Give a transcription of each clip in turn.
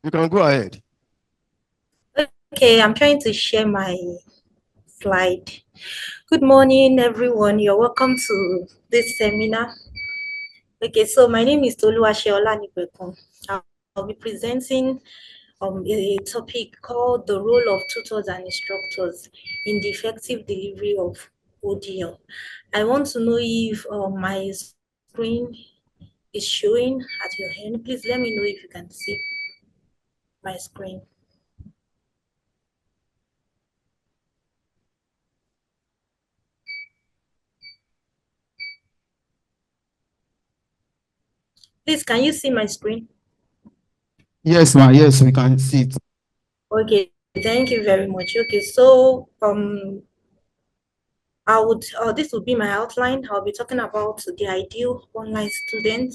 You can go ahead. Okay, I'm trying to share my slide. Good morning, everyone. You're welcome to this seminar. Okay, so my name is Toluwase Olanipekun. I'll be presenting a topic called the role of tutors and instructors in the effective delivery of ODL. I want to know if my screen is showing at your end. Please let me know if you can see my screen. Please, can you see my screen? Yes, ma. Yes, we can see it. Okay, thank you very much. Okay, so this will be my outline. I'll be talking about the ideal online student.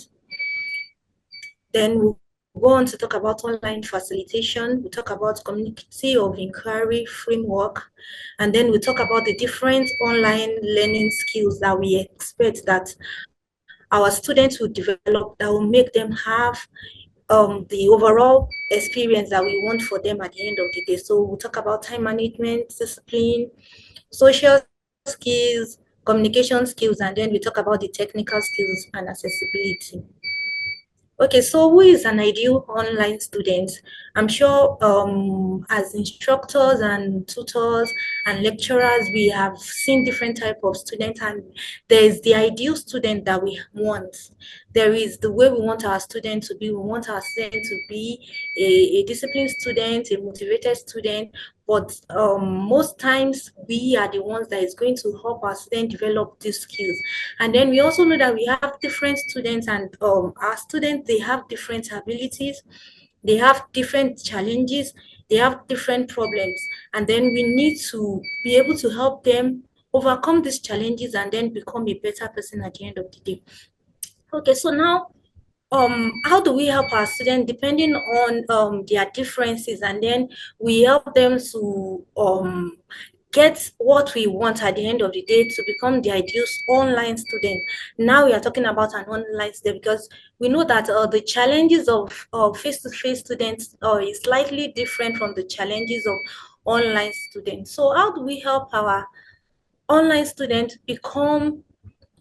Then we'll go on to talk about online facilitation. We'll talk about community of inquiry framework, and then we'll talk about the different online learning skills that we expect that our students will develop that will make them have the overall experience that we want for them at the end of the day. So we'll talk about time management, discipline, social skills, communication skills, and then we talk about the technical skills and accessibility. Okay, so who is an ideal online student? I'm sure as instructors and tutors and lecturers, we have seen different type of students, and there is the ideal student that we want. There is the way we want our student to be. We want our student to be a disciplined student, a motivated student, but most times we are the ones that is going to help our students develop these skills. And then we also know that we have different students, and our students, they have different abilities, they have different challenges, they have different problems, and then we need to be able to help them overcome these challenges and then become a better person at the end of the day. Okay, so now how do we help our students depending on their differences, and then we help them to get what we want at the end of the day to become the ideal online student. Now we are talking about an online student because we know that the challenges of face-to-face students is slightly different from the challenges of online students. So how do we help our online students become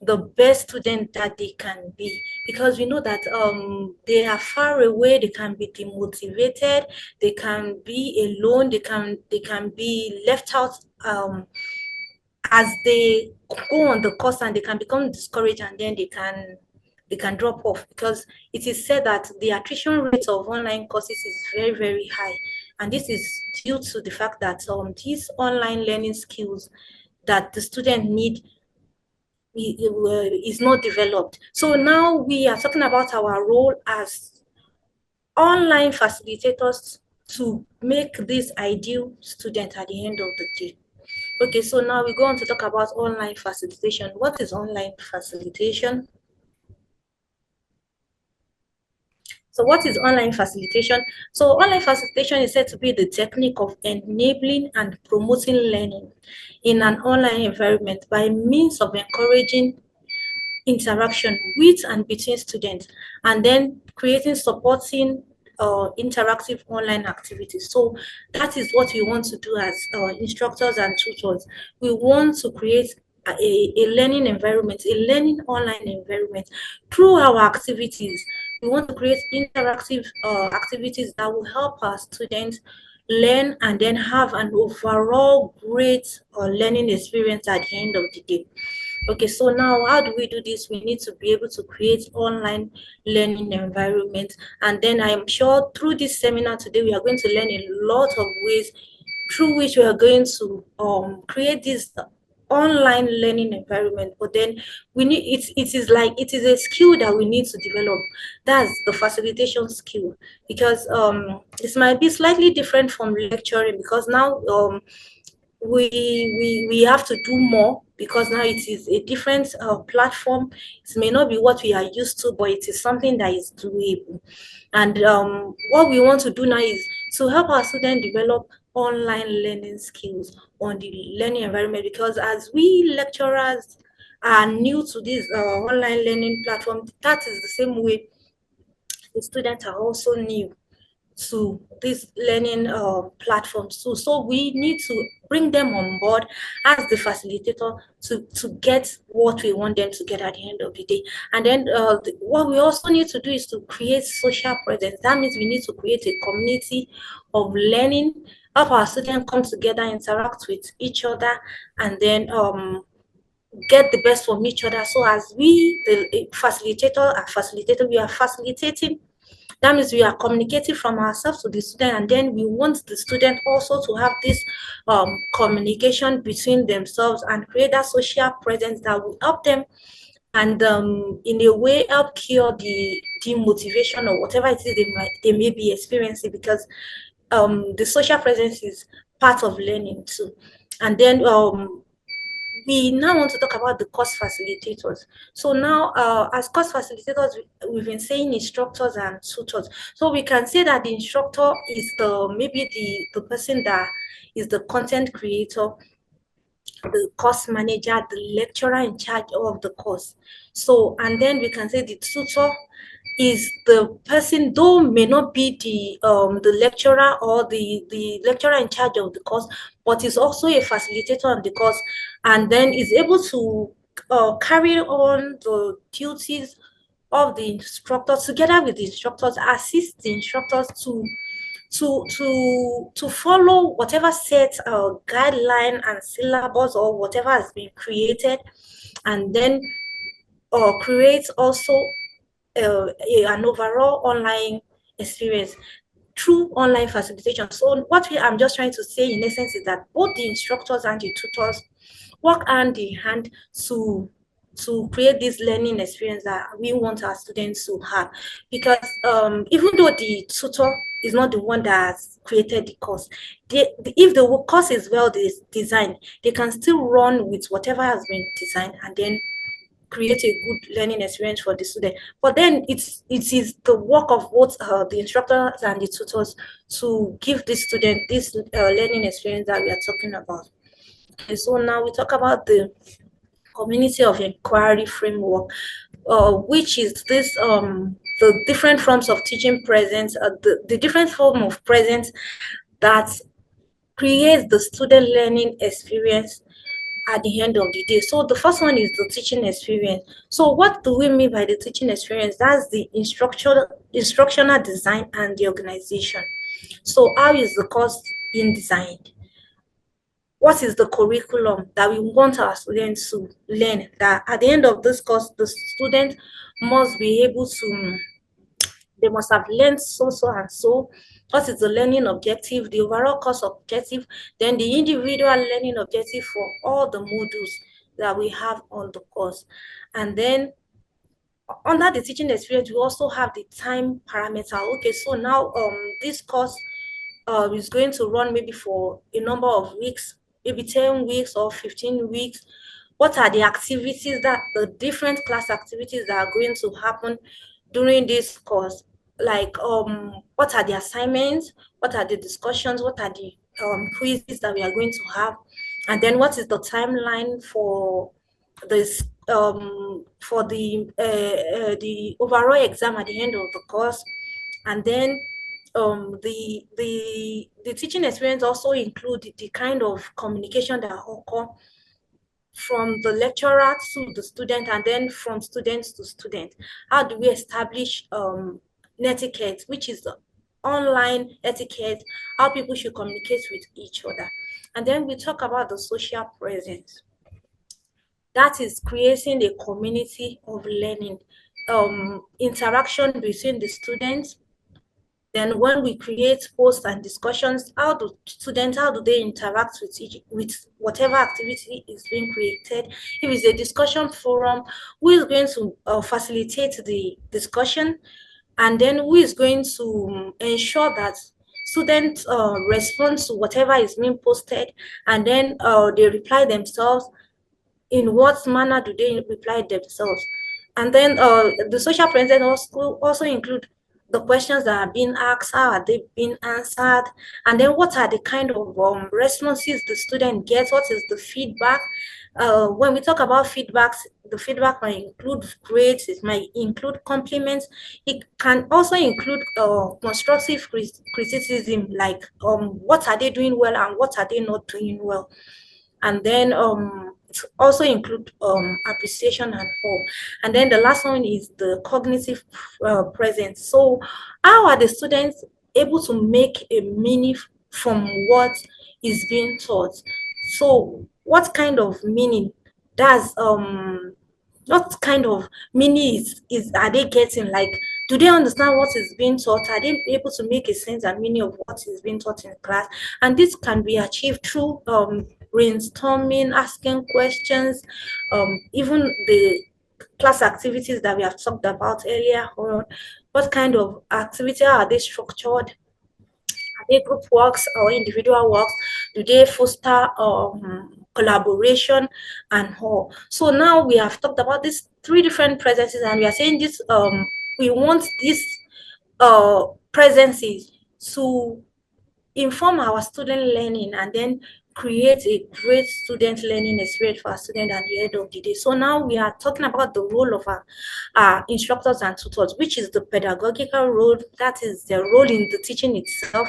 the best student that they can be? Because we know that they are far away, they can be demotivated, they can be alone, they can be left out as they go on the course, and they can become discouraged, and then they can drop off, because it is said that the attrition rate of online courses is very, very high, and this is due to the fact that these online learning skills that the student need is not developed. So now we are talking about our role as online facilitators to make this ideal student at the end of the day. Okay, so now we go on to talk about online facilitation. What is online facilitation? So what is online facilitation? So online facilitation is said to be the technique of enabling and promoting learning in an online environment by means of encouraging interaction with and between students, and then creating supporting interactive online activities. So that is what we want to do as instructors and tutors. We want to create a learning environment, a learning online environment through our activities. We want to create interactive activities that will help our students learn and then have an overall great learning experience at the end of the day. Okay, so now how do we do this? We need to be able to create online learning environment. And then I'm sure through this seminar today, we are going to learn a lot of ways through which we are going to create this online learning environment. But then we need it is a skill that we need to develop. That's the facilitation skill, because this might be slightly different from lecturing, because now we have to do more, because now it is a different platform. It may not be what we are used to, but it is something that is doable. And what we want to do now is to help our students develop online learning skills on the learning environment, because as we lecturers are new to this online learning platform, that is the same way the students are also new to these learning platforms too. So we need to bring them on board as the facilitator to get what we want them to get at the end of the day. And then what we also need to do is to create social presence. That means we need to create a community of learning, help our students come together, interact with each other, and then get the best from each other. So as we, the facilitator, are facilitator, we are facilitating. That means we are communicating from ourselves to the student, and then we want the student also to have this communication between themselves and create that social presence that will help them and in a way help cure the demotivation or whatever it is they may be experiencing, because the social presence is part of learning too. And then we now want to talk about the course facilitators. So now, as course facilitators, we've been saying instructors and tutors. So we can say that the instructor is maybe the person that is the content creator, the course manager, the lecturer in charge of the course. So, and then we can say the tutor is the person, though may not be the lecturer or the lecturer in charge of the course, but is also a facilitator on the course, and then is able to carry on the duties of the instructors together with the instructors, assist the instructors to follow whatever set guideline and syllabus or whatever has been created, and then create also an overall online experience through online facilitation. So what I'm just trying to say in essence is that both the instructors and the tutors work hand in hand to create this learning experience that we want our students to have. Because even though the tutor is not the one that has created the course, if the course is well designed, they can still run with whatever has been designed and then create a good learning experience for the student. But then it is the work of both the instructors and the tutors to give the student this learning experience that we are talking about. Okay, so now we talk about the community of inquiry framework, which is this the different forms of teaching presence, the different form of presence that creates the student learning experience at the end of the day. So the first one is the teaching experience. So what do we mean by the teaching experience? That's the instructional design and the organization. So how is the course being designed? What is the curriculum that we want our students to learn? That at the end of this course, the student must be able to, they must have learned so and so. What is the learning objective, the overall course objective, then the individual learning objective for all the modules that we have on the course. And then under the teaching experience, we also have the time parameter. Okay, so now this course is going to run maybe for a number of weeks, maybe 10 weeks or 15 weeks. What are the activities, that the different class activities that are going to happen during this course? Like what are the assignments, what are the discussions, what are the quizzes that we are going to have, and then what is the timeline for this for the overall exam at the end of the course. And then the teaching experience also include the kind of communication that occur from the lecturer to the student, and then from students to student. How do we establish etiquette, which is the online etiquette, how people should communicate with each other. And then we talk about the social presence. That is creating a community of learning, interaction between the students. Then when we create posts and discussions, how do they interact with whatever activity is being created? If it's a discussion forum, who is going to facilitate the discussion? And then who is going to ensure that students respond to whatever is being posted, and then they reply themselves? In what manner do they reply themselves? And then the social presence also include the questions that are being asked, how are they being answered, and then what are the kind of responses the student gets, what is the feedback, When we talk about feedbacks, the feedback might include grades, it might include compliments, it can also include constructive criticism, like what are they doing well and what are they not doing well. And then it also include appreciation and all. And then the last one is the cognitive presence. So how are the students able to make a meaning from what is being taught? So what kind of meaning does what kind of meaning is are they getting? Like, do they understand what is being taught? Are they able to make a sense and meaning of what is being taught in class? And this can be achieved through brainstorming, asking questions, even the class activities that we have talked about earlier on. What kind of activity are they structured? Are they group works or individual works? Do they foster collaboration and all? So now we have talked about these three different presences, and we are saying this we want these presences to inform our student learning and then create a great student learning experience for our students at the end of the day. So now we are talking about the role of our instructors and tutors, which is the pedagogical role, that is the role in the teaching itself.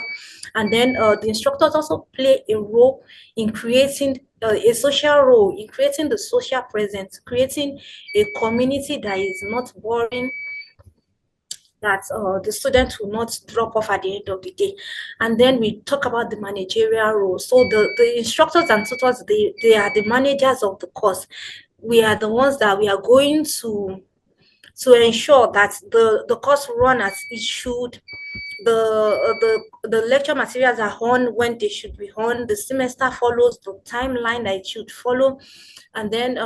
And then the instructors also play a role in creating a social role, in creating the social presence, creating a community that is not boring, that the students will not drop off at the end of the day. And then we talk about the managerial role. So the instructors and tutors, they are the managers of the course. We are the ones that we are going to ensure that the course run as it should. The lecture materials are on when they should be on. The semester follows the timeline that it should follow. And then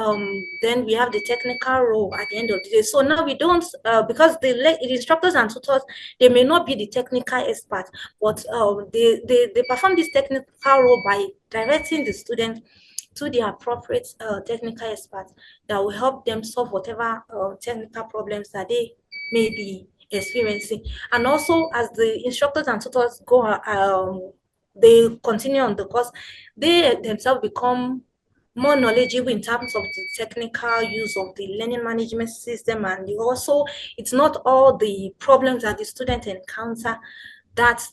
we have the technical role at the end of the day. So now we don't because the instructors and tutors, they may not be the technical experts, but they perform this technical role by directing the student to the appropriate technical experts that will help them solve whatever technical problems that they may be experiencing. And also, as the instructors and tutors go, they continue on the course, they themselves become more knowledgeable in terms of the technical use of the learning management system. And also, it's not all the problems that the student encounter that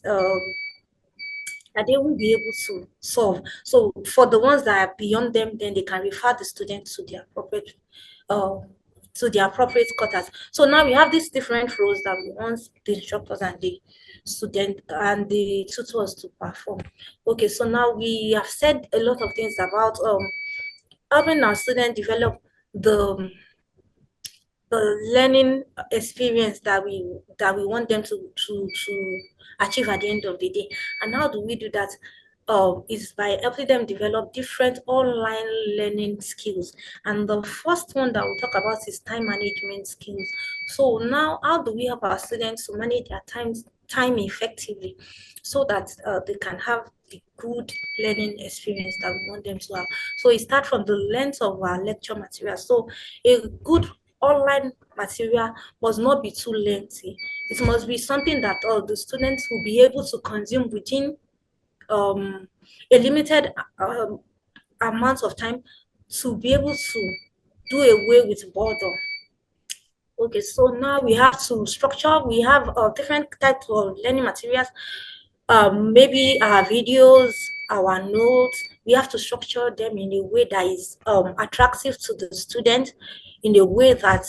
that they will be able to solve. So for the ones that are beyond them, then they can refer the student to the appropriate quarters. So now we have these different roles that we want the instructors and the student and the tutors to perform. Okay, so now we have said a lot of things about helping our students develop the learning experience that we want them to achieve at the end of the day. And how do we do that? Is by helping them develop different online learning skills. And the first one that we'll talk about is time management skills. So now, how do we help our students to manage their time effectively so that they can have the good learning experience that we want them to have? So it starts from the length of our lecture material. So a good online material must not be too lengthy. It must be something that the students will be able to consume within a limited amount of time, to be able to do away with boredom. Okay, so now we have to structure, we have different types of learning materials, maybe our videos, our notes. We have to structure them in a way that is attractive to the student, in a way that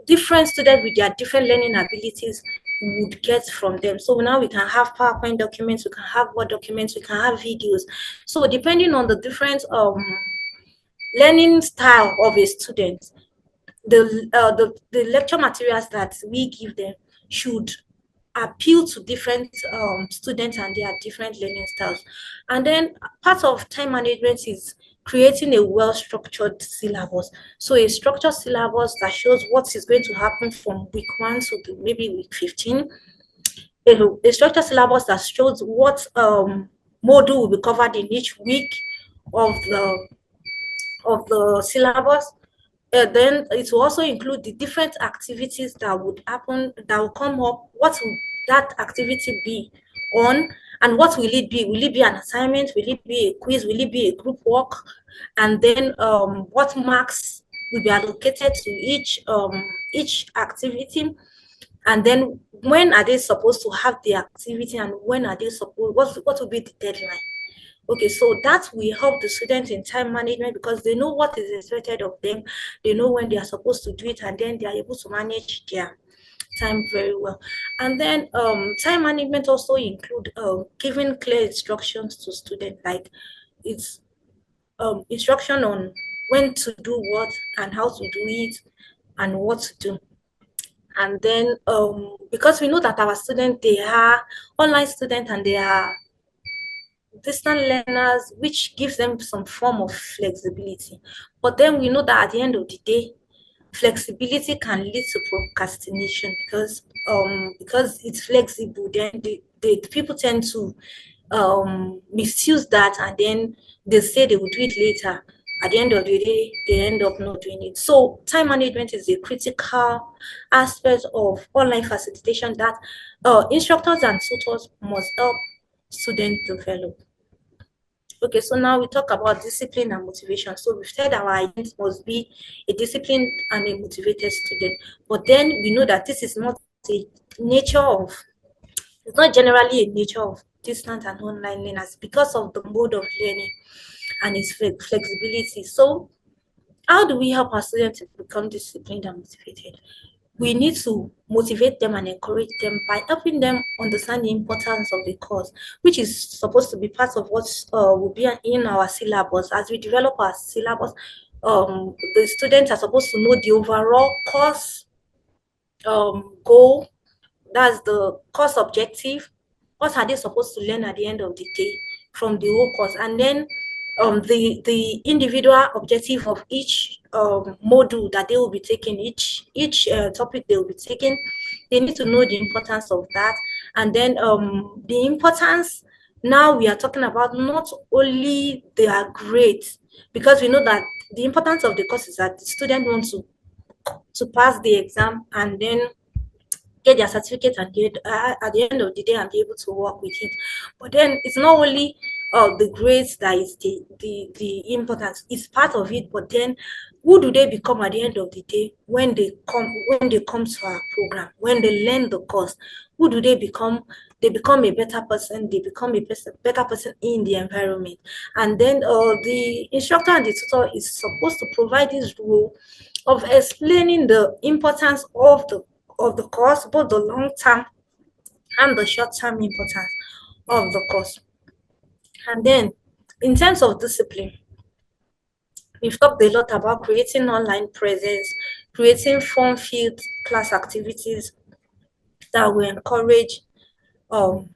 different students with their different learning abilities would get from them. So now we can have PowerPoint documents, we can have Word documents, we can have videos. So depending on the different learning style of a student, the lecture materials that we give them should appeal to different students and their different learning styles. And then part of time management is creating a well-structured syllabus. So a structured syllabus that shows what is going to happen from week 1 to maybe week 15. A structured syllabus that shows what module will be covered in each week of the syllabus. Then it will also include the different activities that would happen, that will come up. What will that activity be on? And what will it be? Will it be an assignment? Will it be a quiz? Will it be a group work? And then what marks will be allocated to each activity? And then when are they supposed to have the activity, and when are they supposed, what will be the deadline? Okay, so that will help the students in time management, because they know what is expected of them, they know when they are supposed to do it, and then they are able to manage their time very well. And then time management also include giving clear instructions to students, like it's instruction on when to do what and how to do it and what to do. And then because we know that our students, they are online students and they are distant learners, which gives them some form of flexibility. But then we know that at the end of the day, flexibility can lead to procrastination, because it's flexible. Then the people tend to misuse that, and then they say they will do it later. At the end of the day, they end up not doing it. So time management is a critical aspect of online facilitation that instructors and tutors must help students develop. Okay, so now we talk about discipline and motivation. So we've said our intent must be a disciplined and a motivated student. But then we know that this is not a nature of, it's not generally a nature of distant and online learners, because of the mode of learning and its flexibility. So how do we help our students to become disciplined and motivated? We need to motivate them and encourage them by helping them understand the importance of the course, which is supposed to be part of what will be in our syllabus. As we develop our syllabus, the students are supposed to know the overall course goal, that's the course objective. What are they supposed to learn at the end of the day from the whole course? And then the individual objective of each module that they will be taking, each topic they will be taking, they need to know the importance of that. And then the importance, now we are talking about not only their grades, because we know that the importance of the course is that the student wants to pass the exam and then get their certificate and get at the end of the day and be able to work with it. But then it's not only the grades that is the importance, it's part of it. But then who do they become at the end of the day when they come to our program, when they learn the course? Who do they become? They become a better person, they become a better person in the environment. And then the instructor and the tutor is supposed to provide this role of explaining the importance of the course, both the long-term and the short-term importance of the course. And then in terms of discipline, we've talked a lot about creating online presence, creating fun-filled class activities that will encourage the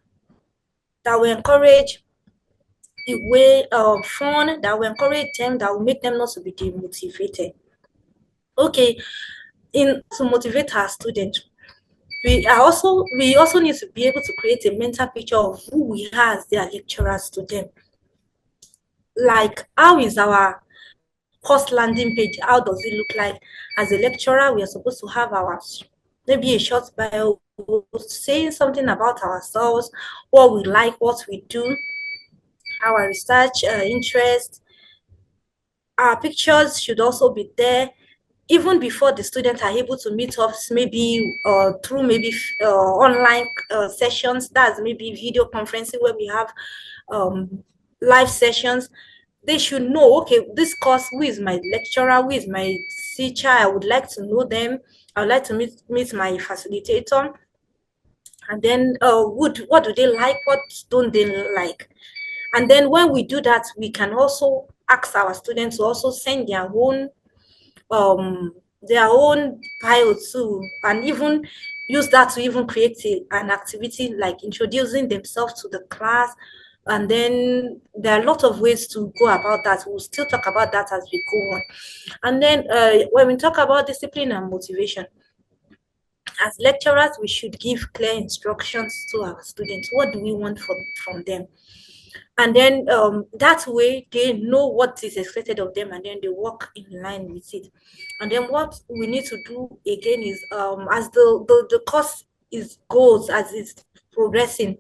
way of fun, that will encourage them, that will make them not to be demotivated. Okay, to motivate our students, we also need to be able to create a mental picture of who we are as their lecturers to them. Like, how is our course landing page? How does it look like? As a lecturer, we are supposed to have our maybe a short bio saying something about ourselves, what we like, what we do, our research interest. Our pictures should also be there even before the students are able to meet us, maybe through maybe online sessions, that's maybe video conferencing where we have live sessions. They should know, okay, this course, who is my lecturer, who is my teacher, I would like to know them, I would like to meet my facilitator. And then what do they like, what don't they like? And then when we do that, we can also ask our students to also send their own bio too, and even use that to even create an activity like introducing themselves to the class. And then there are a lot of ways to go about that. We'll still talk about that as we go on. And then when we talk about discipline and motivation, as lecturers, we should give clear instructions to our students. What do we want from them? And then that way they know what is expected of them, and then they work in line with it. And then what we need to do again is as the course goes, as it's progressing,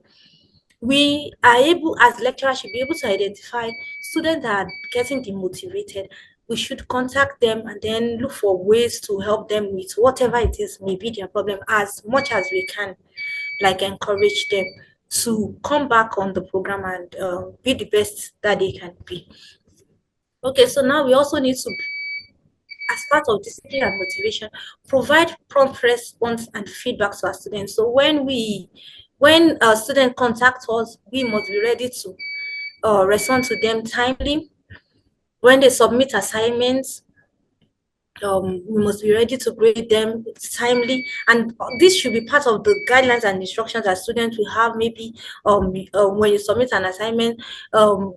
we are able, as lecturers, should be able to identify students that are getting demotivated. We should contact them and then look for ways to help them with whatever it is may be their problem as much as we can, like encourage them to come back on the program and be the best that they can be. Okay, so now we also need to, as part of discipline and motivation, provide prompt response and feedback to our students. So when a student contacts us, we must be ready to respond to them timely. When they submit assignments, we must be ready to grade them timely, and this should be part of the guidelines and instructions that students will have. Maybe when you submit an assignment,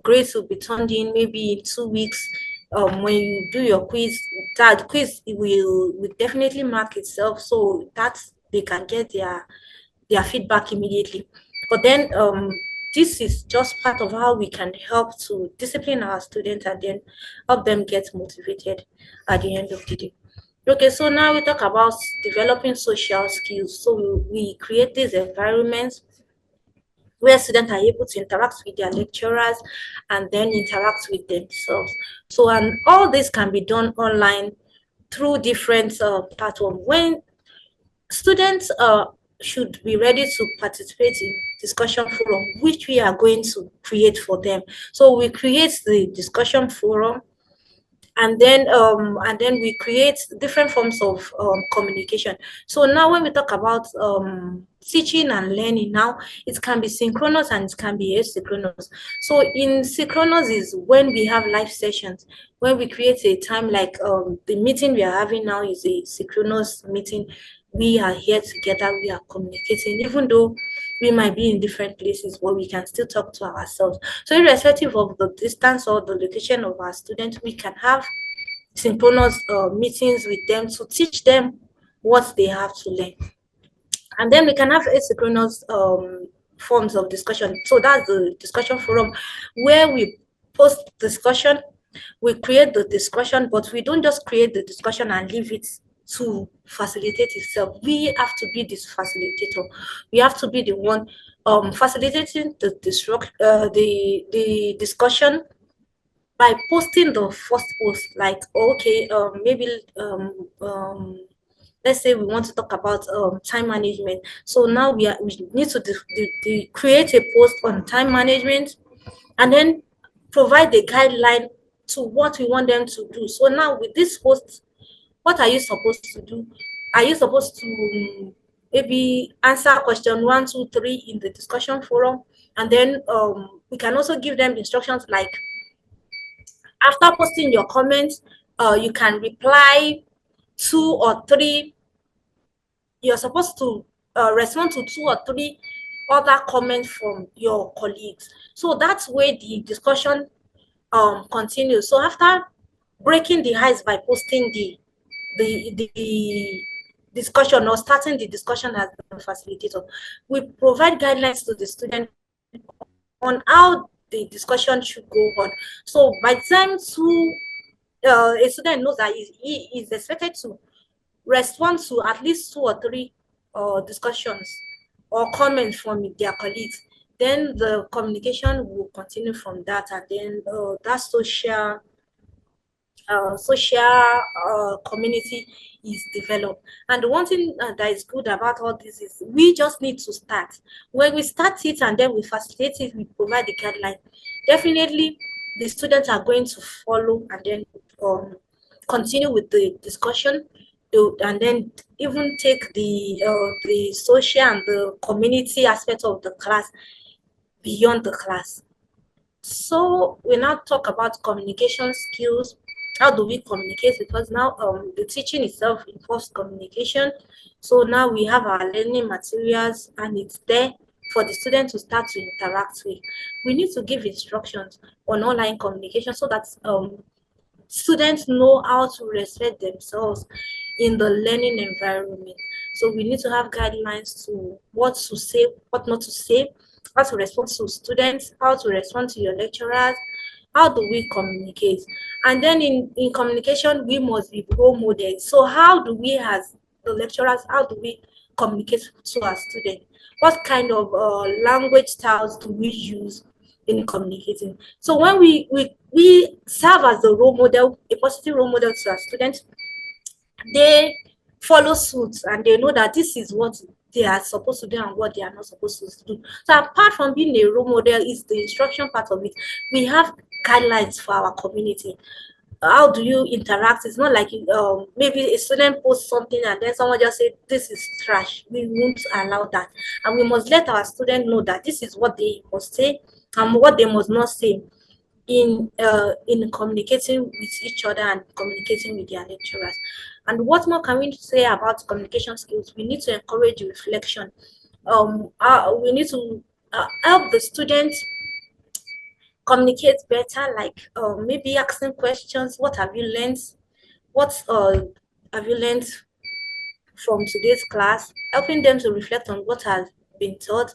grades will be turned in maybe in 2 weeks. When you do your quiz, that quiz will definitely mark itself so that they can get their feedback immediately. But then this is just part of how we can help to discipline our students and then help them get motivated at the end of the day. Okay, so now we talk about developing social skills. So we create these environments where students are able to interact with their lecturers and then interact with themselves. So, and all this can be done online through different platforms. When students should be ready to participate in discussion forum, which we are going to create for them. So we create the discussion forum, and then we create different forms of communication. So now when we talk about teaching and learning, now it can be synchronous and it can be asynchronous. So in synchronous is when we have live sessions, when we create a time, like the meeting we are having now is a synchronous meeting. We are here together, we are communicating, even though we might be in different places, but we can still talk to ourselves. So irrespective of the distance or the location of our students, we can have synchronous meetings with them to teach them what they have to learn. And then we can have asynchronous forms of discussion. So that's the discussion forum, where we post discussion, we create the discussion, but we don't just create the discussion and leave it to facilitate itself. We have to be this facilitator. We have to be the one facilitating the discussion by posting the first post. Like, okay, maybe let's say we want to talk about time management. So now we need to create a post on time management, and then provide the guideline to what we want them to do. So now with this post, what are you supposed to do? Are you supposed to maybe answer question 1, 2, 3 in the discussion forum? And then we can also give them instructions like, after posting your comments, you can reply 2 or 3. You're supposed to respond to 2 or 3 other comments from your colleagues. So that's where the discussion continues. So after breaking the ice by posting the discussion or starting the discussion as the facilitator, we provide guidelines to the student on how the discussion should go on. So by the time a student knows that he is expected to respond to at least 2 or 3 discussions or comments from their colleagues, then the communication will continue from that, and then that social community is developed. And the one thing that is good about all this is we just need to start. When we start it and then we facilitate it, we provide the guideline, definitely the students are going to follow and then continue with the discussion, and then even take the social and the community aspect of the class beyond the class. So we now talk about communication skills. How do we communicate? Because now the teaching itself involves communication. So now we have our learning materials and it's there for the student to start to interact with. We need to give instructions on online communication so that students know how to respect themselves in the learning environment. So we need to have guidelines to what to say, what not to say, how to respond to students, how to respond to your lecturers, how do we communicate. And then in communication, we must be role models. So how do we, as the lecturers, how do we communicate to our students? What kind of language styles do we use in communicating? So when we serve as a role model, a positive role model to our students, they follow suit and they know that this is what they are supposed to do and what they are not supposed to do. So apart from being a role model, is the instruction part of it. We have guidelines for our community. How do you interact? It's not like maybe a student posts something and then someone just say this is trash. We won't allow that, and we must let our students know that this is what they must say and what they must not say in communicating with each other and communicating with their lecturers. And what more can we say about communication skills? We need to encourage reflection. We need to help the students communicate better, like maybe asking questions. What have you learned? What have you learned from today's class? Helping them to reflect on what has been taught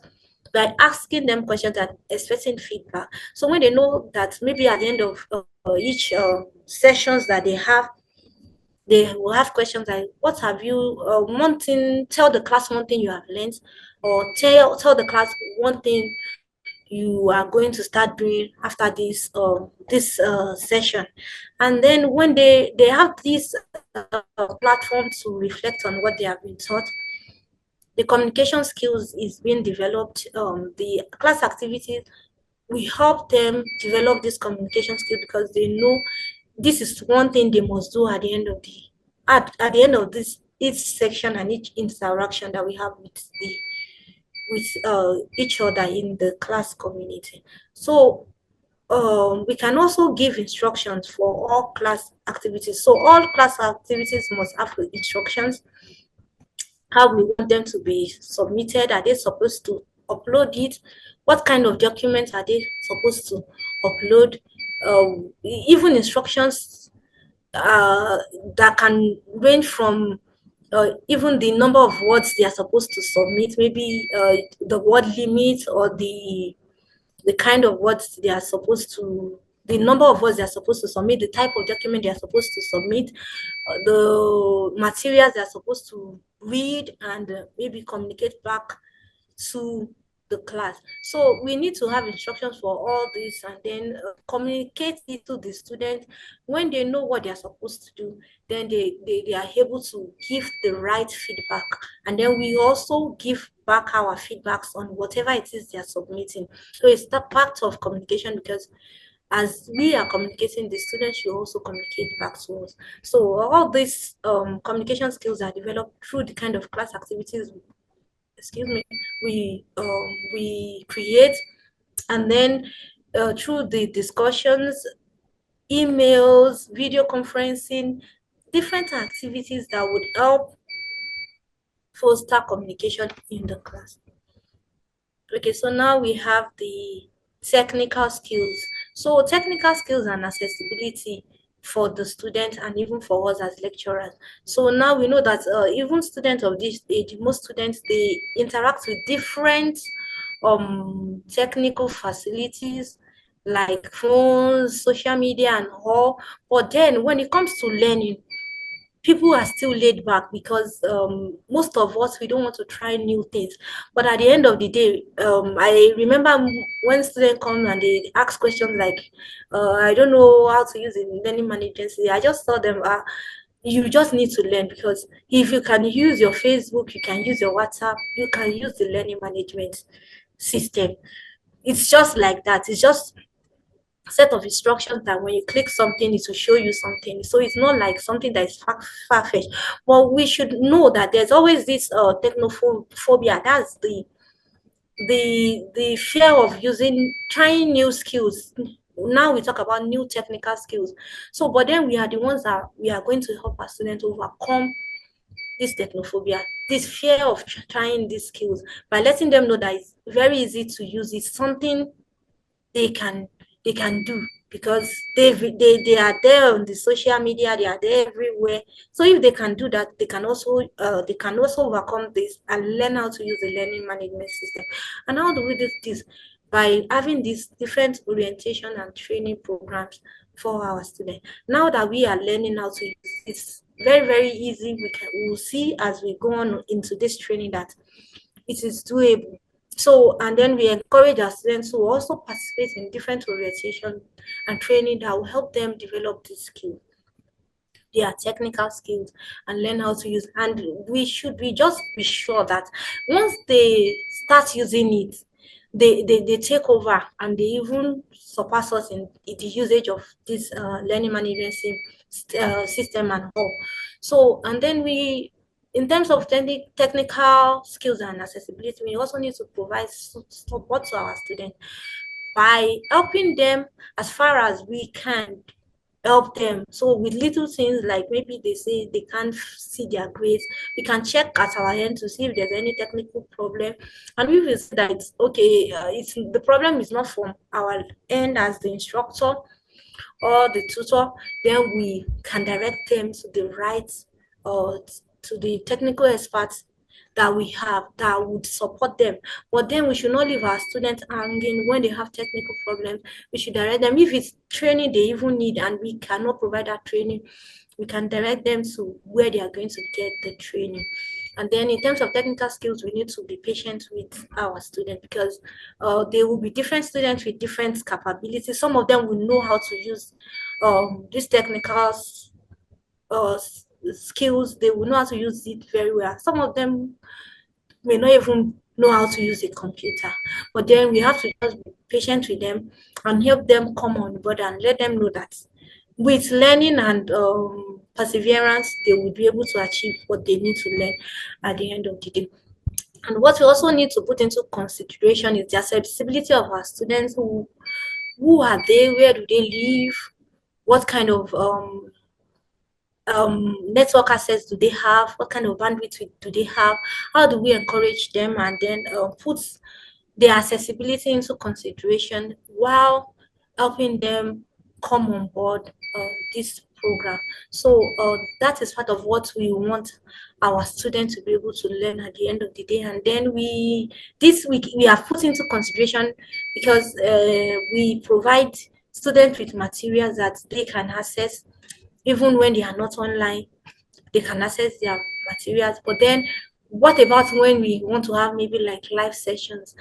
by asking them questions and expecting feedback. So when they know that maybe at the end of each sessions that they will have questions like, what have you one thing, tell the class one thing you have learned, or tell the class one thing you are going to start doing after this session. And then when they have this platform to reflect on what they have been taught, the communication skills is being developed. The class activities, we help them develop this communication skill because they know this is one thing they must do at the end of the end of this each section and each interaction that we have with each other in the class community. So we can also give instructions for all class activities. So all class activities must have instructions, how we want them to be submitted. Are they supposed to upload it? What kind of documents are they supposed to upload? Even instructions that can range from even the number of words they are supposed to submit, maybe the word limit, or the kind of words they are supposed to, the number of words they are supposed to submit, the type of document they are supposed to submit, the materials they are supposed to read and maybe communicate back to the class. So we need to have instructions for all this and then communicate it to the student. When they know what they are supposed to do, then they are able to give the right feedback. And then we also give back our feedbacks on whatever it is they are submitting. So it's the part of communication, because as we are communicating, the students should also communicate back to us. So all these communication skills are developed through the kind of class activities, excuse me, we create, and then through the discussions, emails, video conferencing, different activities that would help foster communication in the class. Okay, so now we have the technical skills. So technical skills and accessibility for the student and even for us as lecturers. So now we know that even students of this age, most students, they interact with different technical facilities like phones, social media and all. But then when it comes to learning, people are still laid back because most of us, we don't want to try new things. But at the end of the day, I remember when students come and they ask questions like, I don't know how to use the learning management system. I just tell them, you just need to learn, because if you can use your Facebook, you can use your WhatsApp, you can use the learning management system. It's just like that. It's just set of instructions that when you click something, it will show you something. So it's not like something that is far-fetched. But we should know that there's always this technophobia. That's the fear of trying new skills. Now we talk about new technical skills. So, but then we are the ones that we are going to help our students overcome this technophobia, this fear of trying these skills, by letting them know that it's very easy to use. It's something they can do, because they are there on the social media, they are there everywhere. So if they can do that, they can also overcome this and learn how to use the learning management system. And how do we do this? By having these different orientation and training programs for our students. Now that we are learning how to use it, it's very, very easy. We will see as we go on into this training that it is doable. So, and then we encourage our students to also participate in different orientation and training that will help them develop this skill, their technical skills, and learn how to use. And we just be sure that once they start using it, they take over and they even surpass us in the usage of this learning management system and all. So, and then in terms of technical skills and accessibility, we also need to provide support to our students by helping them as far as we can help them. So with little things like maybe they say they can't see their grades, we can check at our end to see if there's any technical problem. And we will see that it's okay, it's the problem is not from our end as the instructor or the tutor, then we can direct them to the right or to the technical experts that we have that would support them. But then we should not leave our students hanging when they have technical problems. We should direct them. If it's training they even need and we cannot provide that training, we can direct them to where they are going to get the training. And then in terms of technical skills, we need to be patient with our students because there will be different students with different capabilities. Some of them will know how to use these technical uh, skills. They will know how to use it very well. Some of them may not even know how to use a computer. But then we have to just be patient with them and help them come on board and let them know that with learning and perseverance, they will be able to achieve what they need to learn at the end of the day. And what we also need to put into consideration is the accessibility of our students. Who are they? Where do they live? What kind of network access do they have? What kind of bandwidth do they have? How do we encourage them and then put their accessibility into consideration while helping them come on board this program? So that is part of what we want our students to be able to learn at the end of the day. And then this week we have put into consideration because we provide students with materials that they can access even when they are not online. They can access their materials. But then what about when we want to have maybe like live sessions?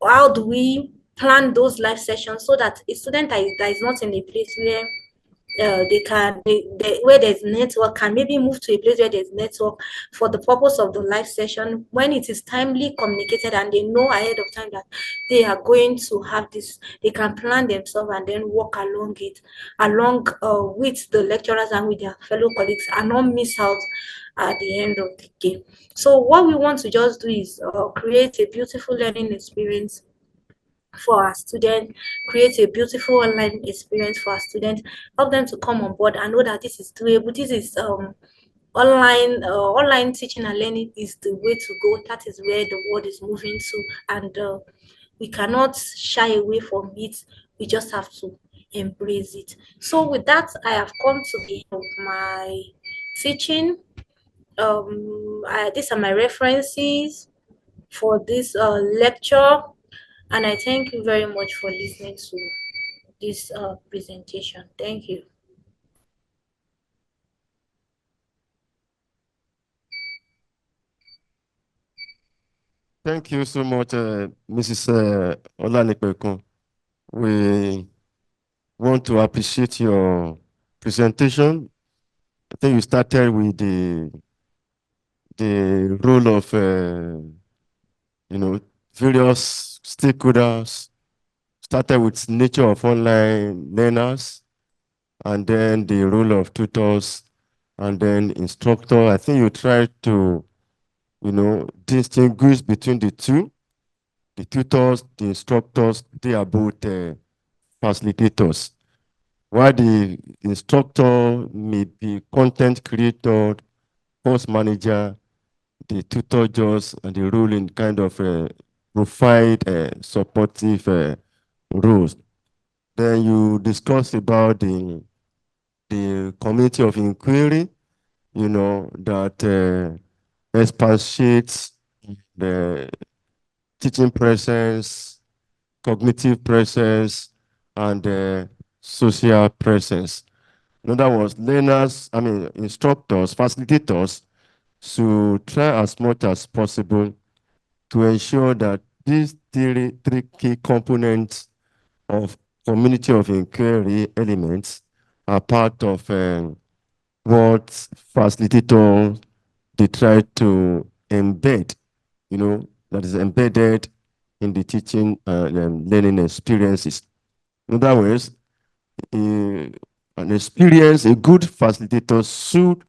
How do we plan those live sessions so that a student that is not in a place where where there's network can maybe move to a place where there's network for the purpose of the live session when it is timely communicated and they know ahead of time that they are going to have this, they can plan themselves and then walk along with the lecturers and with their fellow colleagues and not miss out at the end of the day. So what we want to just do is create a beautiful learning experience for our students, create a beautiful online experience for our students, help them to come on board and know that this is doable. This is online teaching and learning is the way to go. That is where the world is moving to, and we cannot shy away from it. We just have to embrace it. So with that, I have come to the end of my teaching. These are my references for this lecture. And I thank you very much for listening to this presentation. Thank you. Thank you so much, Mrs. Olanipekun. We want to appreciate your presentation. I think you started with the role of various stakeholders. Started with nature of online learners, and then the role of tutors, and then instructor. I think you tried to, distinguish between the two. The tutors, the instructors, they are both facilitators. While the instructor may be content creator, course manager, the tutor just and the role in kind of provide supportive roles. Then you discuss about the community of inquiry, that expatiates the teaching presence, cognitive presence, and social presence. In other words, instructors, facilitators should try as much as possible to ensure that these three key components of community of inquiry elements are part of what facilitators they try to embed, that is embedded in the teaching learning experiences. In other words, a good facilitator should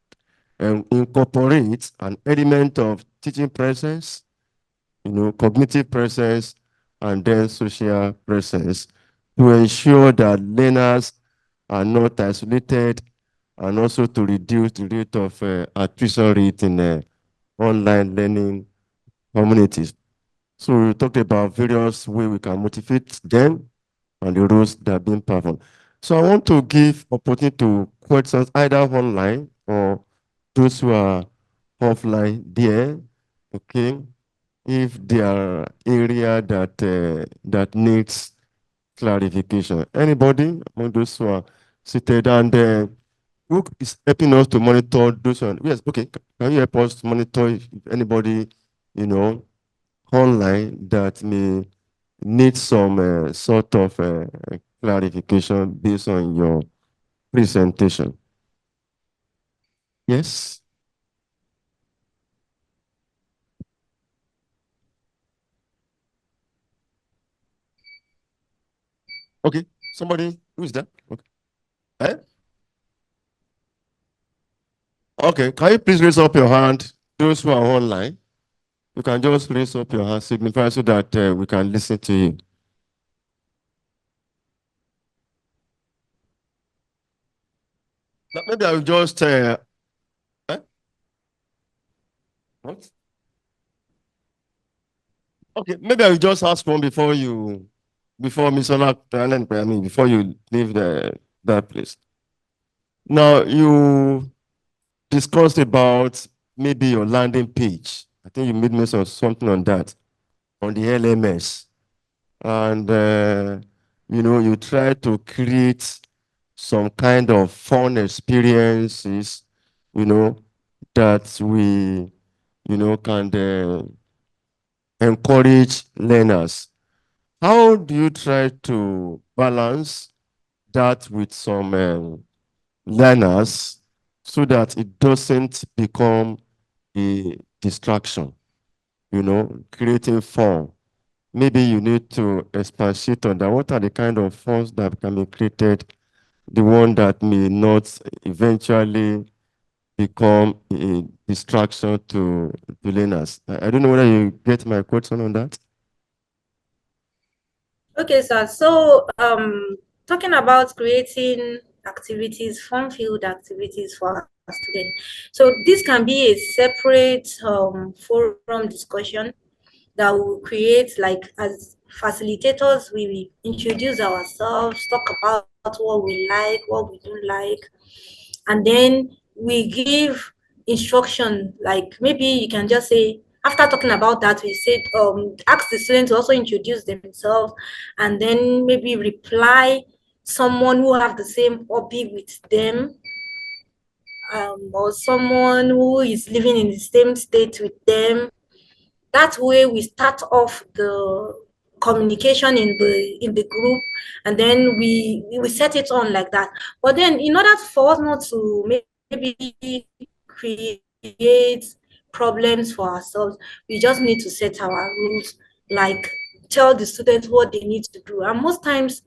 incorporate an element of teaching presence, cognitive presence, and then social presence to ensure that learners are not isolated and also to reduce the rate of attrition rate in online learning communities. So we talked about various ways we can motivate them and the roles that are being performed. So I want to give opportunity to questions either online or those who are offline there, okay? If there are area that needs clarification. Anybody among those who are seated, and who is helping us to monitor those one? Yes, okay. Can you help us monitor if anybody, online that may need some sort of clarification based on your presentation? Yes. Okay. Somebody who is that? Okay. Eh? Okay. Can you please raise up your hand? Those who are online, you can just raise up your hand, signify so that we can listen to you. Now, maybe I will just what? Okay, maybe I will just ask one before Mr. Before you leave that place. Now you discussed about maybe your landing page. I think you made mention of something on that, on the LMS. And you try to create some kind of fun experiences, that we, can encourage learners. How do you try to balance that with some learners so that it doesn't become a distraction, creating fun? Maybe you need to expatiate on that. What are the kind of funds that can be created, the one that may not eventually become a distraction to learners? I don't know whether you get my question on that. Okay, sir. So, talking about creating activities, fun-filled activities for our students. So this can be a separate forum discussion that will create, like, as facilitators, we introduce ourselves, talk about what we like, what we don't like, and then we give instruction. Like, maybe you can just say, after talking about that, we said, ask the students to also introduce themselves, and then maybe reply someone who have the same hobby with them, or someone who is living in the same state with them. That way we start off the communication in the group, and then we set it on like that. But then, in order for us not to maybe create problems for ourselves, we just need to set our rules, like tell the students what they need to do. And most times,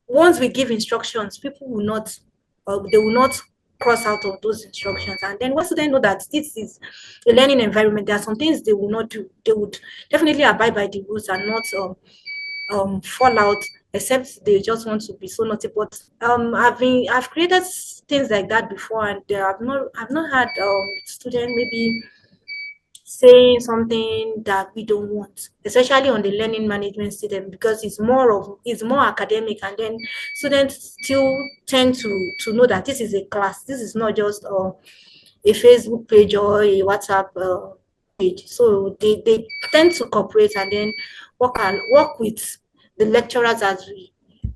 once we give instructions, people will not, they will not cross out of those instructions. And then once they know that this is a learning environment, there are some things they will not do. They would definitely abide by the rules and not fall out, except they just want to be so naughty. But I've created things like that before, and I've not had student maybe saying something that we don't want, especially on the learning management system, because it's more academic, and then students still tend to know that this is a class, this is not just a Facebook page or a WhatsApp page. So they tend to cooperate, and then work with the lecturers as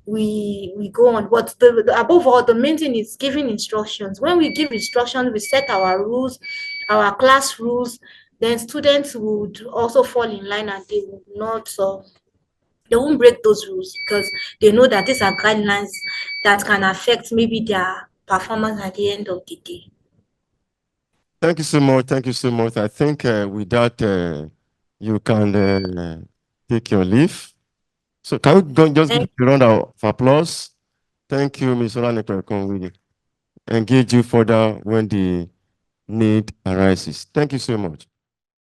we go on. But above all, the main thing is giving instructions. When we give instructions, we set our rules, our class rules. then students would also fall in line and they would not, they won't break those rules because they know that these are guidelines that can affect maybe their performance at the end of the day. Thank you so much. Thank you so much. I think with that, you can take your leave. So can we go just give a round of applause? Thank you, Ms. Olanipekun. We engage you further when the need arises. Thank you so much.